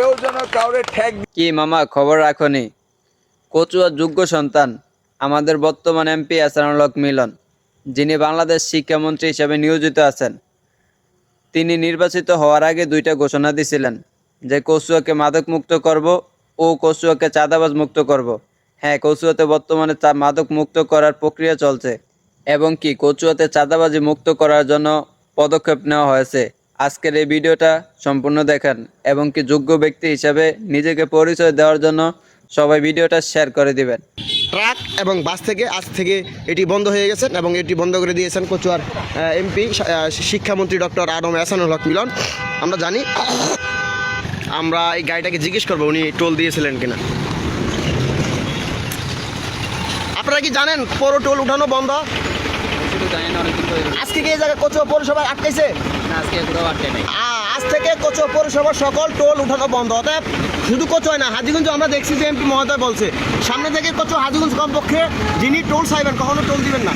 কেউ যেন কাউরে ঠেক। কি মামা খবর রাখনি? কচুয়ার যোগ্য সন্তান আমাদের বর্তমান এমপি এহসানুল হক মিলন, যিনি বাংলাদেশ শিক্ষামন্ত্রী হিসেবে নিয়োজিত আছেন, তিনি নির্বাচিত হওয়ার আগে দুইটা ঘোষণা দিয়েছিলেন যে কচুয়াকে মাদক মুক্ত করব ও কচুয়াকে চাঁদাবাজ মুক্ত করব। হ্যাঁ, কচুয়াতে বর্তমানে মাদক মুক্ত করার প্রক্রিয়া চলছে এবং কি কচুয়াতে চাঁদাবাজি মুক্ত করার জন্য পদক্ষেপ নেওয়া হয়েছে। আজকের এই ভিডিওটা সম্পূর্ণ দেখেন এবং কি যোগ্য ব্যক্তি হিসাবে নিজেকে পরিচয় দেওয়ার জন্য সবাই ভিডিওটা শেয়ার করে দিবেন। ট্রাক এবং বাস থেকে আজ থেকে এটি বন্ধ হয়ে গেছেন এবং এটি বন্ধ করে দিয়েছেন কচুয়ার এমপি শিক্ষামন্ত্রী ডক্টর আদম এহসানুল হক মিলন। আমরা জানি, আমরা এই গাড়িটাকে জিজ্ঞেস করবো উনি টোল দিয়েছিলেন কিনা। আপনারা কি জানেন পুরো টোল উঠানো বন্ধ? আজকে কি এই জায়গায় কচুয়া পৌরসভায় আটকাইছে? আজ থেকে কচুয়া পৌরসভার সকল টোল উঠানো বন্ধ। অতএব শুধু কচুয়া না, হাজীগঞ্জ আমরা দেখছি যে এমপি মহোদয় বলছে সামনে থেকে কচুয়া হাজীগঞ্জ কমপক্ষে যিনি টোল চাইবেন কখনো টোল দিবেন না।